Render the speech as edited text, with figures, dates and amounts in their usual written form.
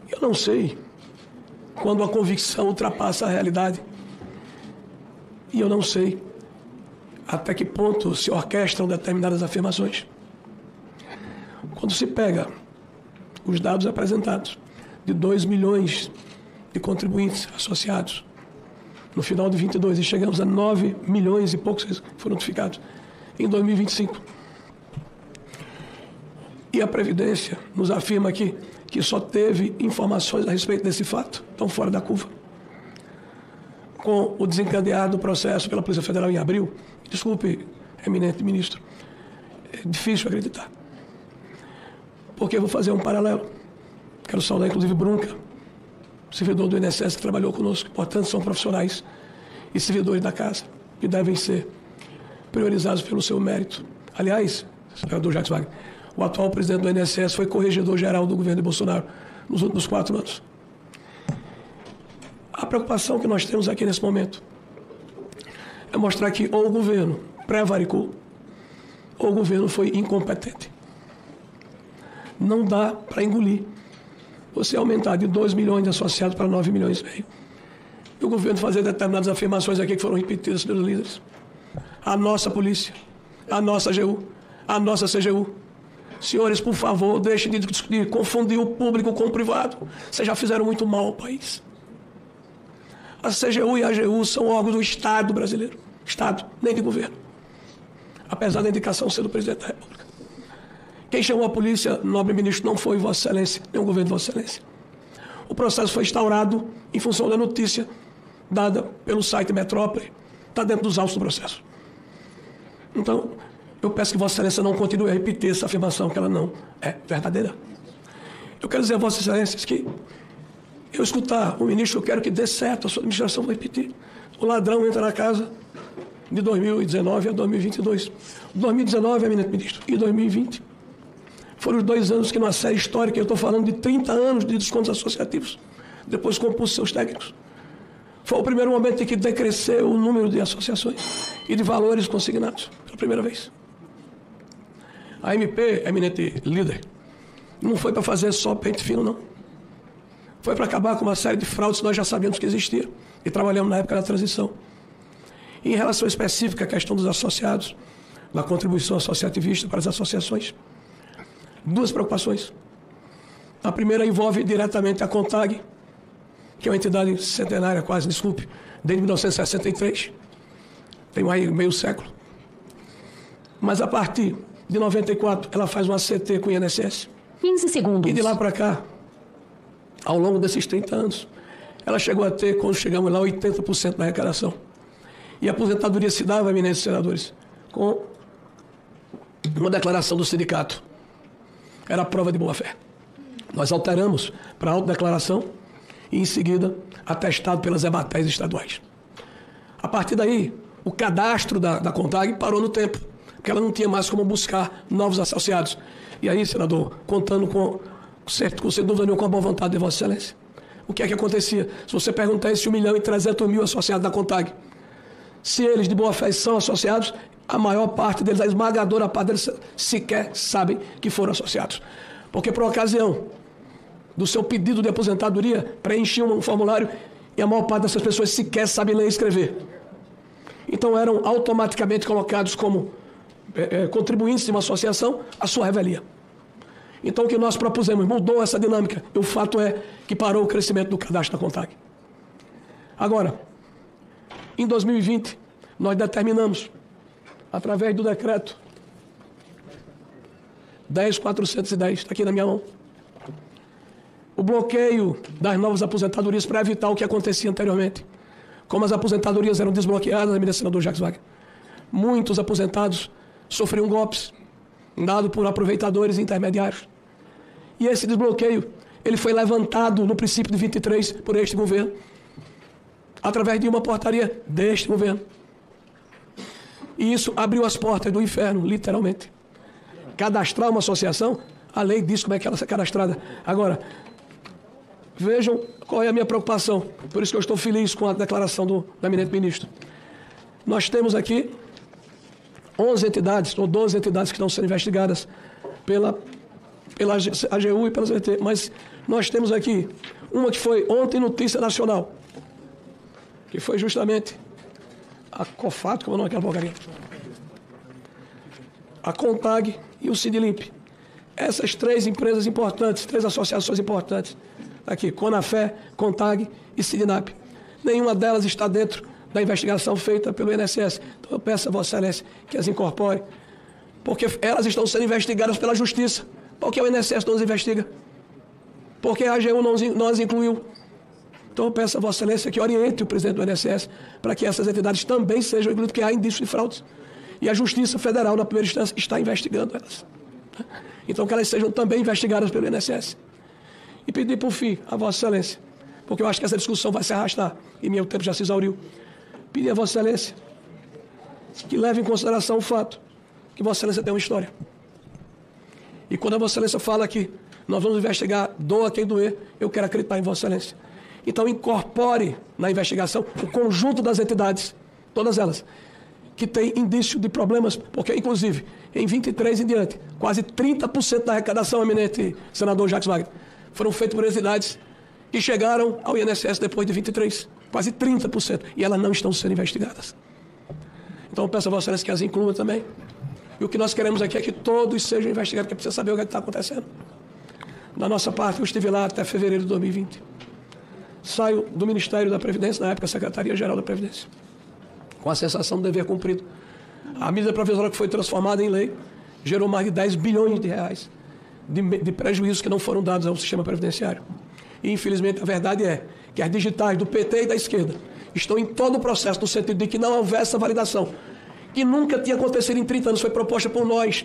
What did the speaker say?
Eu não sei quando a convicção ultrapassa a realidade. E eu não sei até que ponto se orquestram determinadas afirmações. Quando se pega os dados apresentados de 2 milhões de contribuintes associados no final de 22 e chegamos a 9 milhões e poucos que foram notificados em 2025. E a Previdência nos afirma aqui que só teve informações a respeito desse fato, estão fora da curva. Com o desencadear do processo pela Polícia Federal em abril, desculpe, eminente ministro, é difícil acreditar. Porque eu vou fazer um paralelo. Quero saudar, inclusive, Brunca, servidor do INSS que trabalhou conosco. Portanto, são profissionais e servidores da casa que devem ser priorizados pelo seu mérito. Aliás, senador Jacques Wagner, o atual presidente do INSS foi corregedor-geral do governo de Bolsonaro nos últimos 4 anos. A preocupação que nós temos aqui nesse momento é mostrar que ou o governo prevaricou ou o governo foi incompetente. Não dá para engolir você aumentar de 2 milhões de associados para 9 milhões e meio. E o governo fazer determinadas afirmações aqui que foram repetidas pelos líderes. A nossa polícia, a nossa AGU, a nossa CGU. Senhores, por favor, deixem de confundir o público com o privado. Vocês já fizeram muito mal ao país. A CGU e a AGU são órgãos do Estado brasileiro. Estado, nem de governo. Apesar da indicação ser do presidente da República. Quem chamou a polícia, nobre ministro, não foi Vossa Excelência, nem o governo de Vossa Excelência. O processo foi instaurado em função da notícia dada pelo site Metrópole. Está dentro dos autos do processo. Então, eu peço que Vossa Excelência não continue a repetir essa afirmação, que ela não é verdadeira. Eu quero dizer a Vossa Excelência que eu escutar o ministro, eu quero que dê certo, a sua administração vai repetir. O ladrão entra na casa de 2019 a 2022. 2019, eminente ministro, e 2020 foram os 2 anos que, numa série histórica, eu estou falando de 30 anos de descontos associativos, depois compus seus técnicos. Foi o primeiro momento em que decresceu o número de associações e de valores consignados, pela primeira vez. A MP, eminente líder, não foi para fazer só pente fino, não. Foi para acabar com uma série de fraudes que nós já sabíamos que existia e trabalhamos na época da transição. E em relação específica à questão dos associados, da contribuição associativista para as associações, 2 preocupações. A primeira envolve diretamente a CONTAG, que é uma entidade centenária quase, desculpe, desde 1963, tem mais de meio século. Mas a partir de 94, ela faz uma CT com o INSS. 15 segundos. E de lá para cá, ao longo desses 30 anos, ela chegou a ter, quando chegamos lá, 80% da arrecadação. E a aposentadoria se dava, eminentes senadores, com uma declaração do sindicato. Era a prova de boa-fé. Nós alteramos para a autodeclaração e, em seguida, atestado pelas EBATEs estaduais. A partir daí, o cadastro da CONTAG parou no tempo, porque ela não tinha mais como buscar novos associados. E aí, senador, contando sem dúvida nenhuma, com a boa vontade de Vossa Excelência, o que é que acontecia? Se você perguntar esse 1.300.000 associados da CONTAG, se eles de boa fé são associados, a maior parte deles, a esmagadora parte deles, sequer sabem que foram associados. Porque por ocasião do seu pedido de aposentadoria, preenchiam um formulário e a maior parte dessas pessoas sequer sabem ler e escrever. Então eram automaticamente colocados como contribuintes de uma associação à sua revelia. Então o que nós propusemos mudou essa dinâmica. E o fato é que parou o crescimento do cadastro da CONTAG. Agora, em 2020, nós determinamos, através do decreto 10.410, está aqui na minha mão, o bloqueio das novas aposentadorias para evitar o que acontecia anteriormente. Como as aposentadorias eram desbloqueadas, eminente senador Jacques Wagner, muitos aposentados sofriam golpes dado por aproveitadores intermediários. E esse desbloqueio, ele foi levantado no princípio de 23 por este governo, através de uma portaria deste governo. E isso abriu as portas do inferno, literalmente. Cadastrar uma associação, a lei diz como é que ela é cadastrada. Agora, vejam qual é a minha preocupação. Por isso que eu estou feliz com a declaração do eminente ministro. Nós temos aqui 11 entidades, ou 12 entidades que estão sendo investigadas pela AGU e pela ZT, mas Nós temos aqui uma que foi ontem notícia nacional, que foi justamente a Cofato, como não é aquela porcaria? A Contag e o Sidlimp. Essas 3 empresas importantes, 3 associações importantes, aqui, Conafé, Contag e Sidnap. Nenhuma delas está dentro da investigação feita pelo INSS. Então eu peço a Vossa Excelência que as incorpore, porque elas estão sendo investigadas pela Justiça. Por que o INSS não as investiga? Por que a AGU não as incluiu? Então eu peço a Vossa Excelência que oriente o presidente do INSS para que essas entidades também sejam incluídas, porque há indícios de fraudes. E a Justiça Federal, na primeira instância, está investigando elas. Então que elas sejam também investigadas pelo INSS. E pedir por fim a Vossa Excelência, porque eu acho que essa discussão vai se arrastar e meu tempo já se exauriu. Pedir a Vossa Excelência que leve em consideração o fato que Vossa Excelência tem uma história. E quando a Vossa Excelência fala que nós vamos investigar, doa quem doer, eu quero acreditar em Vossa Excelência. Então incorpore na investigação o conjunto das entidades, todas elas, que tem indício de problemas, porque inclusive em 23 em diante, quase 30% da arrecadação, eminente senador Jacques Wagner, foram feitos por entidades que chegaram ao INSS depois de 23, quase 30%, e elas não estão sendo investigadas. Então eu peço a Vossa Excelência que as inclua também. E o que nós queremos aqui é que todos sejam investigados, porque precisa saber o que está acontecendo. Da nossa parte, eu estive lá até fevereiro de 2020. Saio do Ministério da Previdência, na época Secretaria-Geral da Previdência, com a sensação de dever cumprido. A medida provisória que foi transformada em lei gerou mais de 10 bilhões de reais de prejuízos que não foram dados ao sistema previdenciário. E, infelizmente, a verdade é que as digitais do PT e da esquerda estão em todo o processo, no sentido de que não houvesse essa validação, que nunca tinha acontecido em 30 anos, foi proposta por nós,